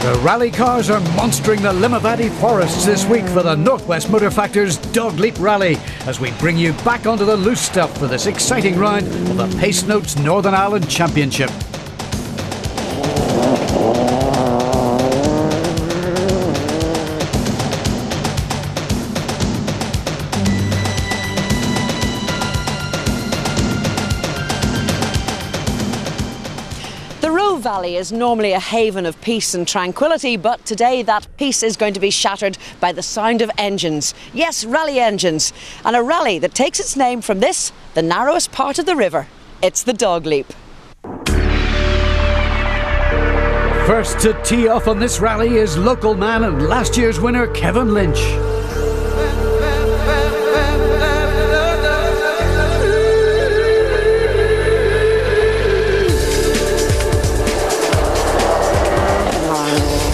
The rally cars are monstering the Limavady forests this week for the Northwest Motor Factor's Dogleap Rally, as we bring you back onto the loose stuff for this exciting round of the Pace Notes Northern Ireland Championship. The Valley is normally a haven of peace and tranquility, but today that peace is going to be shattered by the sound of engines. Yes, rally engines. And a rally that takes its name from this, the narrowest part of the river. It's the Dogleap. First to tee off on this rally is local man and last year's winner Kevin Lynch.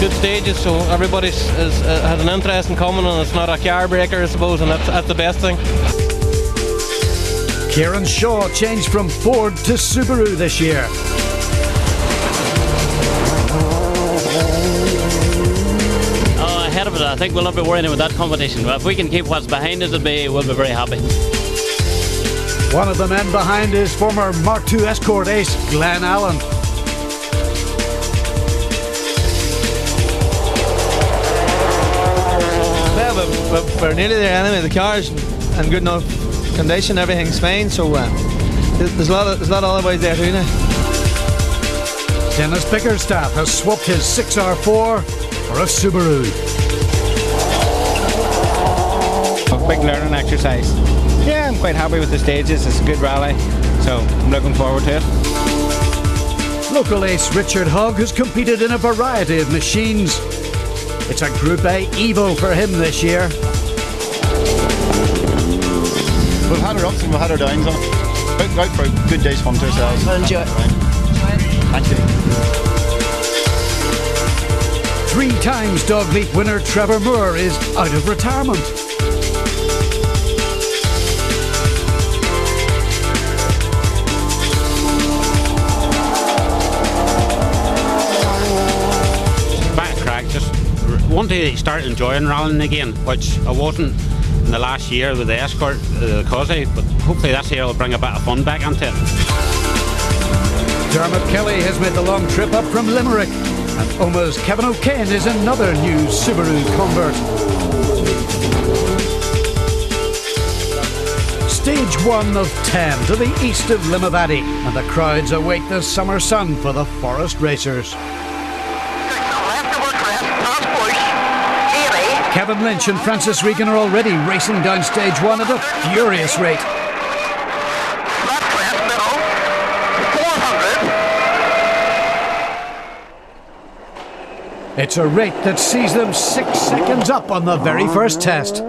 Good stages, so everybody's has an interest in coming, and it's not a car breaker, I suppose, and that's the best thing. Kieran Shaw changed from Ford to Subaru this year. Ahead of it, I think we'll not be worrying about that competition. If we can keep what's behind us, we'll be very happy. One of the men behind is former Mark II Escort ace Glenn Allen. We're nearly there anyway. The car's in good enough condition, everything's fine, so there's a lot of other ways there too now. Dennis Bickerstaff has swapped his 6R4 for a Subaru. A big learning exercise. Yeah, I'm quite happy with the stages. It's a good rally, so I'm looking forward to it. Local ace Richard Hogg has competed in a variety of machines. It's a Group A Evo for him this year. We've had our ups and we've had our downs on it. Out for a good day's fun to ourselves. We'll enjoy it. Thank you. 3 times Dogleap winner Trevor Moore is out of retirement. Want to start enjoying rallying again, which I wasn't in the last year with the Escort, the Cosy, but hopefully this year will bring a bit of fun back into it. Dermot Kelly has made the long trip up from Limerick, and Oma's Kevin O'Kane is another new Subaru convert. Stage 1 of 10 to the east of Limavady, and the crowds await the summer sun for the forest racers. Kevin Lynch and Francis Regan are already racing down stage 1 at a furious rate. It's a rate that sees them 6 seconds up on the very first test.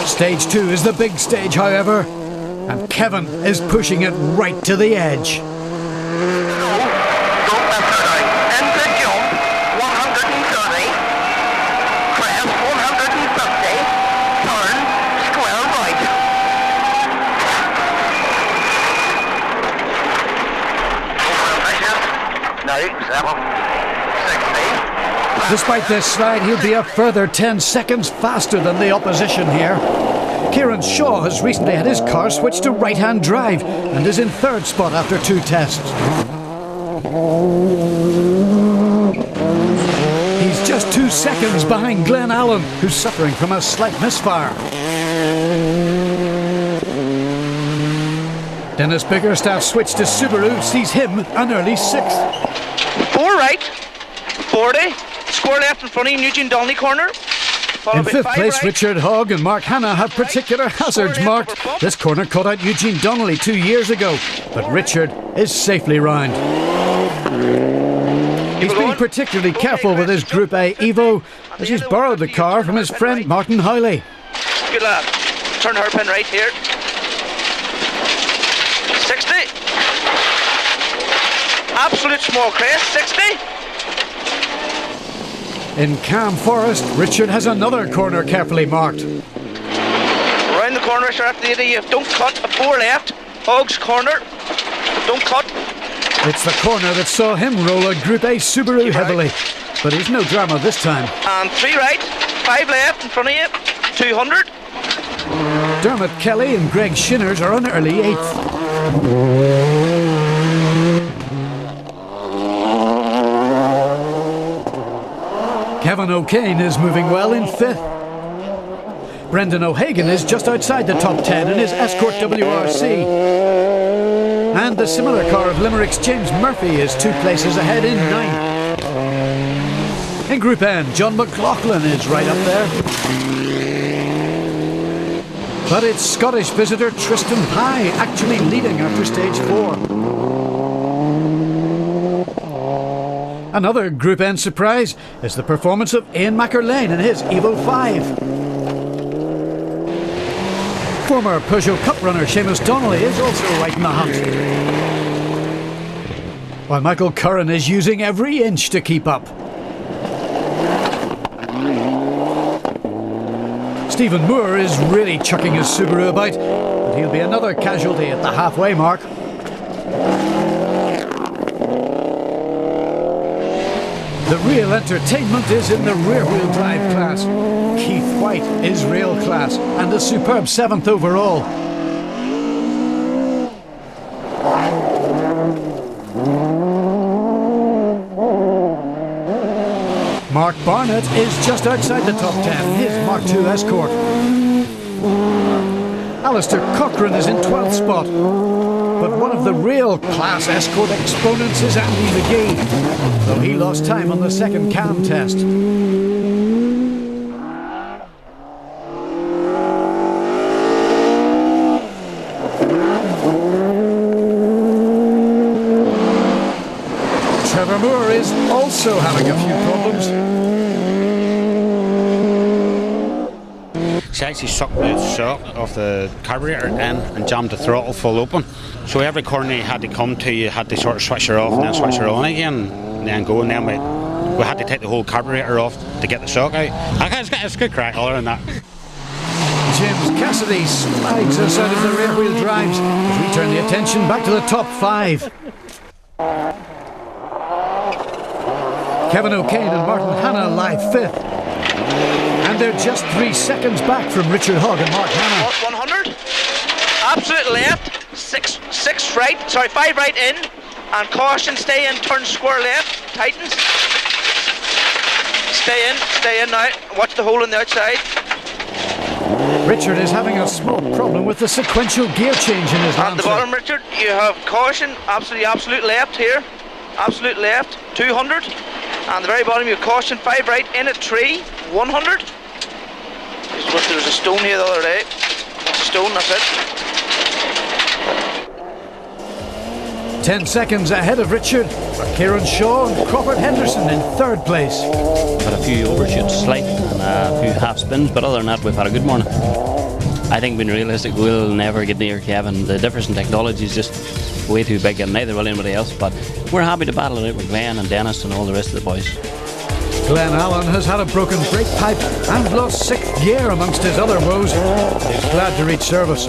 Stage 2 is the big stage, however, and Kevin is pushing it right to the edge. Despite this slide, he'll be a further 10 seconds faster than the opposition here. Kieran Shaw has recently had his car switched to right-hand drive and is in 3rd spot after 2 tests. He's just 2 seconds behind Glenn Allen, who's suffering from a slight misfire. Dennis Bickerstaff's switch to Subaru sees him an early 6th. 4 right, 40, square left in front of Eugene Donnelly corner. In 5th place, right. Richard Hogg and Mark Hanna have particular hazards marked. This corner caught out Eugene Donnelly 2 years ago, but Richard is safely round. He's been particularly careful with his Group A Evo, as he's borrowed the car from his friend Martin Howley. Good lad. Turn the hairpin right here. 60. Absolute small crest, 60. In Cam Forest, Richard has another corner carefully marked. Round the corner, sir, after the 80. You don't cut, a 4 left. Hogs corner, don't cut. It's the corner that saw him roll a Group A Subaru heavily. But he's no drama this time. And 3 right, 5 left in front of you, 200. Dermot Kelly and Greg Shinners are on early 8th. Kevin O'Kane is moving well in 5th. Brendan O'Hagan is just outside the top 10 in his Escort WRC. And the similar car of Limerick's James Murphy is 2 places ahead in 9th. In Group N, John McLaughlin is right up there. But it's Scottish visitor Tristan Pye actually leading after stage 4. Another Group N surprise is the performance of Ian McErlane in his Evo 5. Former Peugeot Cup runner Seamus Donnelly is also right in the hunt. While Michael Curran is using every inch to keep up. Stephen Moore is really chucking his Subaru about, but he'll be another casualty at the halfway mark. The real entertainment is in the rear-wheel drive class. Keith White is real class and a superb 7th overall. Mark Barnett is just outside the top 10, his Mark II Escort. Alistair Cochrane is in 12th spot. But one of the real class Escort exponents is Andy McGee, though he lost time on the second cam test. Trevor Moore is also having a few problems. She actually sucked the shock off the carburetor end and jammed the throttle full open. So every corner you had to come to, you had to sort of switch her off and then switch her on again and then go. And then we had to take the whole carburetor off to get the shock out. It's good crack other than that. James Cassidy slides us out of the rear wheel drives as we turn the attention back to the top 5. Kevin O'Kane and Martin Hanna lie 5th. And they're just 3 seconds back from Richard Hogg and Mark Hanna. 100. Absolute left. 5 right in. And caution, stay in, turn square left. Tightens. Stay in now. Watch the hole on the outside. Richard is having a small problem with the sequential gear change in his At the Lancer. bottom, Richard, you have caution, absolute left here. Absolute left, 200. And the very bottom, you have caution, 5 right in at 3, 100. There was a stone here the other day. That's a stone, that's it. 10 seconds ahead of Richard are Kieran Shaw and Crawford Henderson in 3rd place. Had a few overshoots slight and a few half spins, but other than that we've had a good morning. I think being realistic, we'll never get near Kevin. The difference in technology is just way too big, and neither will anybody else, but we're happy to battle it with Glenn and Dennis and all the rest of the boys. Glenn Allen has had a broken brake pipe and lost 6th gear amongst his other woes. He's glad to reach service.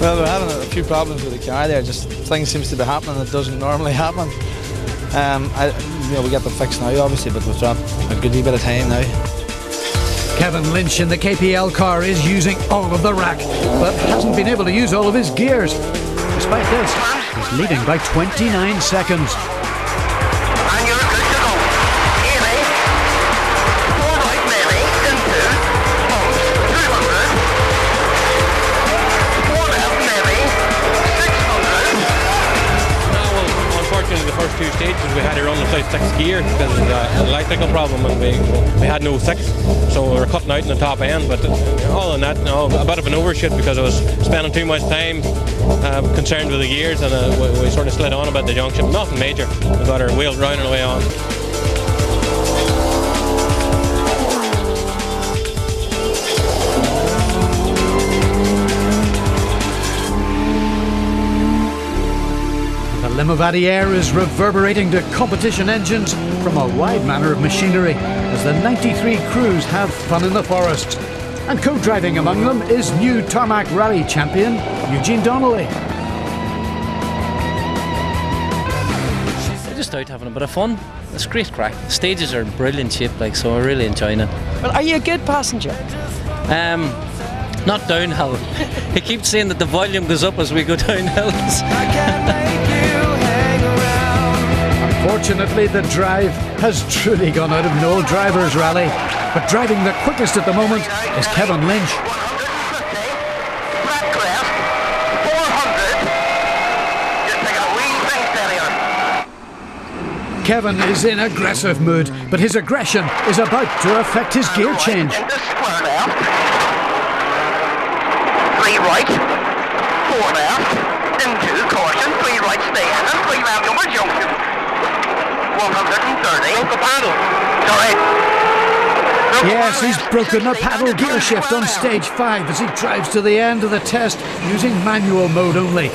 Well, we're having a few problems with the car there. Just things seems to be happening that doesn't normally happen. We get them fixed now, obviously, but we've got a good wee bit of time now. Kevin Lynch in the KPL car is using all of the rack, but hasn't been able to use all of his gears. Despite this, he's leading by 29 seconds. And you're good to go. Amy, 4 right maybe, into, pump, 200. 4 left maybe, 600. No, well, unfortunately the first 2 stages we had to run without 6th gear because of an electrical problem, and we had no 6th, so we were cutting out in the top end. But all in that, no, a bit of an overshoot because I was spending too much time concerned with the gears, and we sort of slid on about the junction. Nothing major. We got our wheels rounding away on. The Limavady air is reverberating to competition engines from a wide manner of machinery as the 93 crews have fun in the forest. And co-driving among them is new Tarmac Rally champion Eugene Donnelly. We're just out having a bit of fun. It's great crack. The stages are in brilliant shape, so we're really enjoying it. Well, are you a good passenger? Not downhill. He keeps saying that the volume goes up as we go downhill. Unfortunately, the drive has truly gone out of Noel Driver's rally. But driving the quickest at the moment is Kevin Lynch. Kevin is in aggressive mood, but his aggression is about to affect his gear change. 3 right, 4 left, into caution, 3 right stay in, and 3 left over junction. 130. Broke the paddle. Sorry. Yes, he's broken the paddle gear shift on stage 5 as he drives to the end of the test using manual mode only.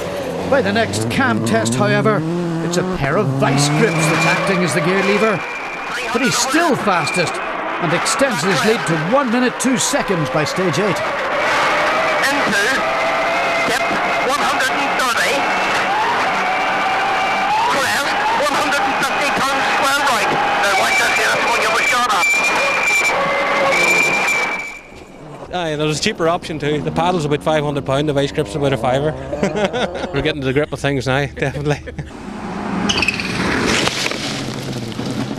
By the next cam test, however, it's a pair of vice grips that's acting as the gear lever. But he's still fastest and extends his lead to 1 minute 2 seconds by stage 8. Into step 130. Crest 150 tons square right. Now watch this here, that's when you were shot up. Aye, there's a cheaper option too. The paddle's about £500, the vice grip's about a £5. We're getting to the grip of things now, definitely.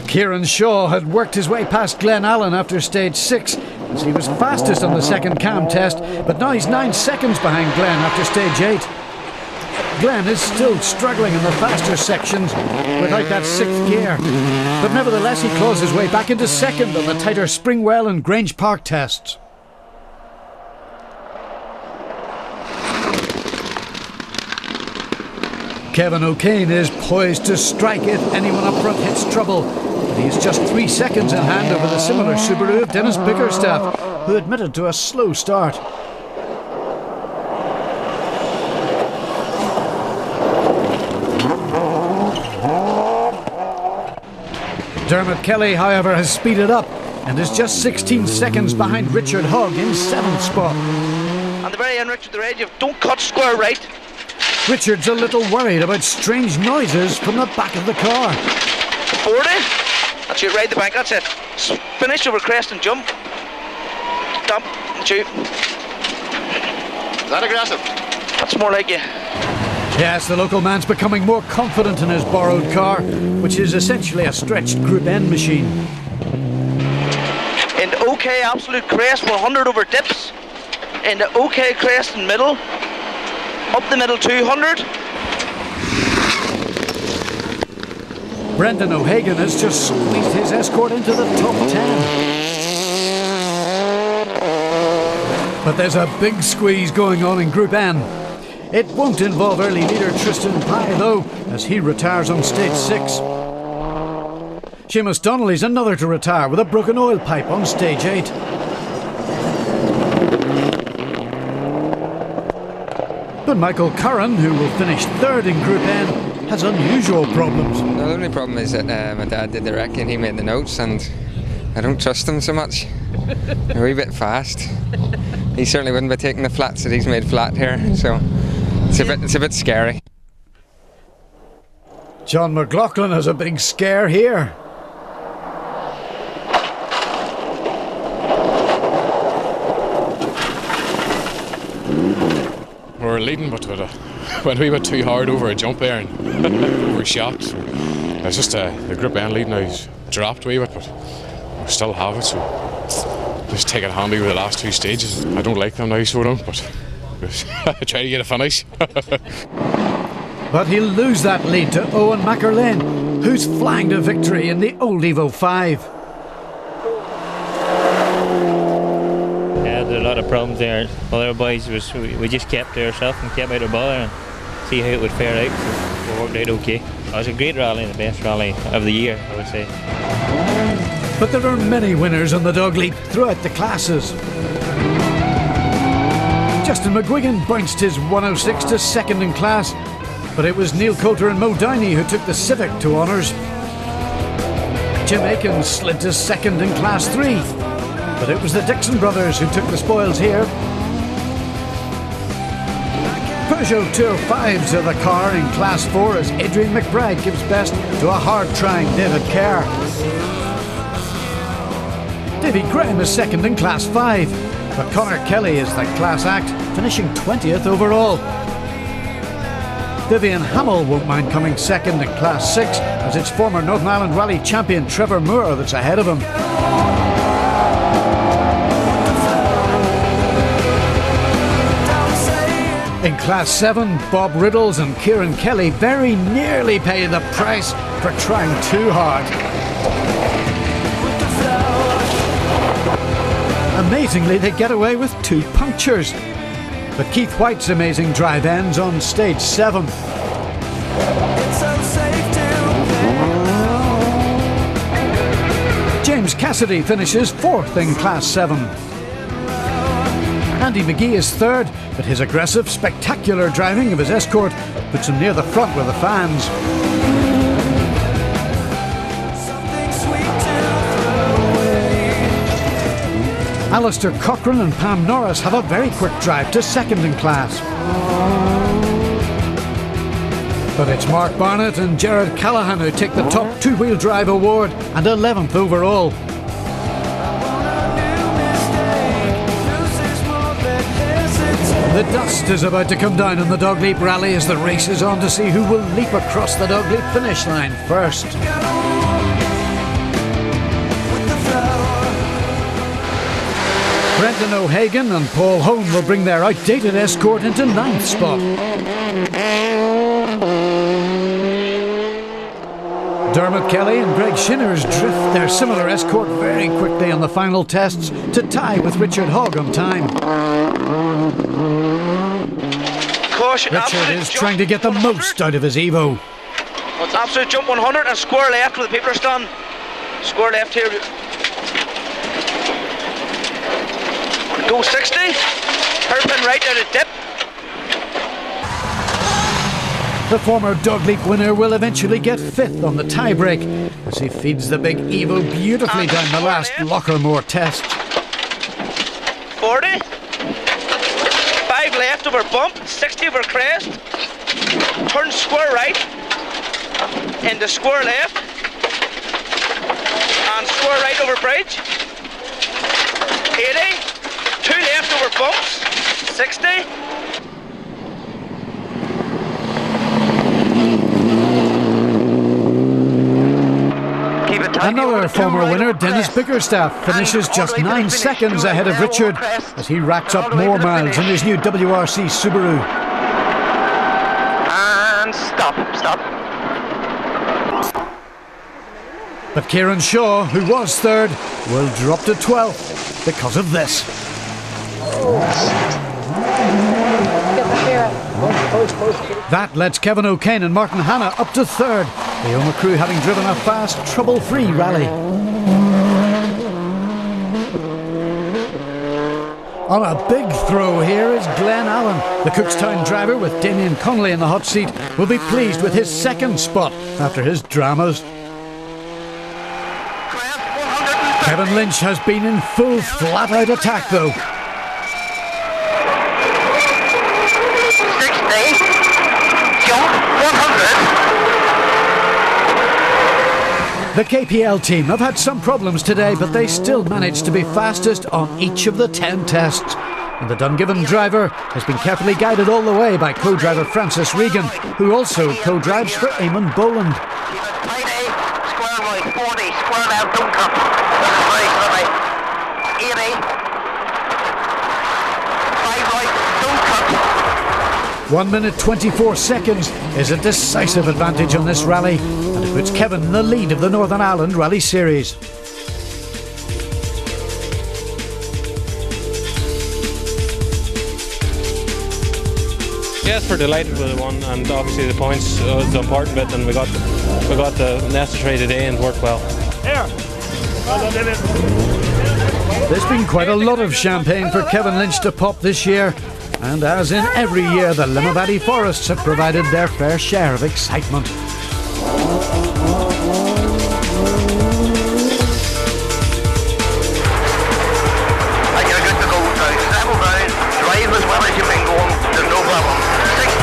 Kieran Shaw had worked his way past Glenn Allen after stage 6 as he was fastest on the second cam test, but now he's 9 seconds behind Glenn after stage 8. Glenn is still struggling in the faster sections without that 6th gear, but nevertheless he claws his way back into second on the tighter Springwell and Grange Park tests. Kevin O'Kane is poised to strike if anyone up front hits trouble. But he's just 3 seconds in hand over the similar Subaru of Dennis Bickerstaff, who admitted to a slow start. Dermot Kelly, however, has speeded up and is just 16 seconds behind Richard Hogg in 7th spot. And the very end, Richard, the radio, don't cut square right. Richard's a little worried about strange noises from the back of the car. 40. That's it, ride the bank, that's it. Finish over crest and jump. Stop and shoot. Is that aggressive? That's more like you. Yes, the local man's becoming more confident in his borrowed car, which is essentially a stretched Group N machine. In the OK absolute crest, 100 over dips. In the OK crest in middle. Up the middle 200. Brendan O'Hagan has just squeezed his Escort into the top 10. But there's a big squeeze going on in Group N. It won't involve early leader Tristan Pye though, as he retires on stage 6. Seamus Donnelly's another to retire with a broken oil pipe on stage 8. But Michael Curran, who will finish 3rd in Group N, has unusual problems. No, the only problem is that my dad did the wreck and he made the notes, and I don't trust him so much. They're a wee bit fast. He certainly wouldn't be taking the flats that he's made flat here, so it's a bit scary. John McLaughlin has a big scare here. We were leading, but went a wee bit too hard over a jump there and overshot. So it's just the Group N lead now has dropped a wee bit, but we still have it, so just take it handy with the last 2 stages. I don't like them now, so I don't, but try to get a finish. But he'll lose that lead to Owen McErlane, who's flying to victory in the old Evo 5. Yeah, there are a lot of problems there. Other boys, we just kept to ourselves and kept out of bother and see how it would fare out. So we worked out okay. It was a great rally, the best rally of the year, I would say. But there are many winners on the Dogleap throughout the classes. Justin McGuigan bounced his 106 to 2nd in class, but it was Neil Coulter and Mo Downey who took the Civic to honours. Jim Aiken slid to second in Class 3, but it was the Dixon brothers who took the spoils here. Peugeot 205s are the car in Class 4 as Adrian McBride gives best to a hard-trying David Kerr. Davy Graham is second in Class 5, but Conor Kelly is the class act, finishing 20th overall. Vivian Hamill won't mind coming second in Class 6 as it's former Northern Ireland Rally champion Trevor Moore that's ahead of him. In Class 7, Bob Riddles and Kieran Kelly very nearly pay the price for trying too hard. Amazingly, they get away with 2 punctures. But Keith White's amazing drive ends on stage 7. James Cassidy finishes 4th in Class 7. Andy McGee is 3rd, but his aggressive, spectacular driving of his Escort puts him near the front with the fans. Alistair Cochrane and Pam Norris have a very quick drive to second in class. But it's Mark Barnett and Gerard Callahan who take the top two-wheel drive award and 11th overall. The dust is about to come down on the Dogleap Rally as the race is on to see who will leap across the Dogleap finish line first. Brendan O'Hagan and Paul Hone will bring their outdated Escort into 9th spot. Dermot Kelly and Greg Shinners drift their similar Escort very quickly on the final tests to tie with Richard Hogg on time. Caution, Richard is trying to get the most out of his Evo. It's absolute jump 100 and square left where the people are standing. Square left here. Go 60. Hairpin right out of dip. The former Dogleap winner will eventually get 5th on the tie-break as he feeds the big Evo beautifully down the last Lockermore test. 40. 5 left over bump, 60 over crest. Turn square right. Into square left. And square right over bridge. 80. 2 left over bumps. 60. Another former winner, Dennis Bickerstaff, finishes just 9 seconds ahead of Richard as he racks up more miles in his new WRC Subaru. And stop. But Kieran Shaw, who was 3rd, will drop to 12th because of this. That lets Kevin O'Kane and Martin Hanna up to 3rd, the Oma crew having driven a fast, trouble-free rally. On a big throw here is Glenn Allen. The Cookstown driver with Damien Connolly in the hot seat will be pleased with his 2nd spot after his dramas. Kevin Lynch has been in full flat-out attack though. 60, jump 100. The KPL team have had some problems today, but they still managed to be fastest on each of the 10 tests. And the Dungiven driver has been carefully guided all the way by co-driver Francis Regan, who also co-drives for Eamon Boland. Tight A, square right, 40, square left, don't cut. 80, 5 right, don't cut. 1 minute 24 seconds is a decisive advantage on this rally, and it puts Kevin in the lead of the Northern Ireland Rally Series. Yes, we're delighted with the one, and obviously the points was the important bit, and we got the necessary today and worked well. There's been quite a lot of champagne for Kevin Lynch to pop this year, And as in every year, the Limavady forests have provided their fair share of excitement. Drive as well as you can go, there's no problem. 60,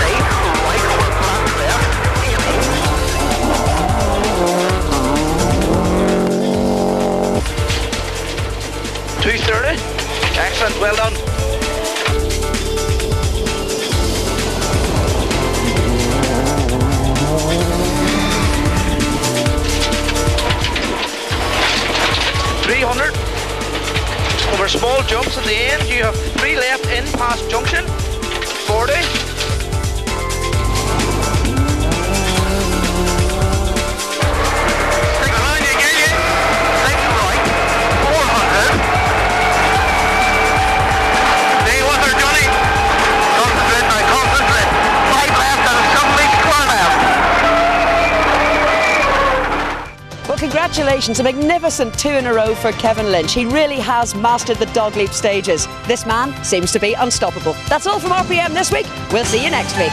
right over flat left, 230. Excellent, well done. Over small jumps at the end, you have 3 left in past junction. 40. Congratulations, a magnificent 2 in a row for Kevin Lynch. He really has mastered the Dogleap stages. This man seems to be unstoppable. That's all from RPM this week. We'll see you next week.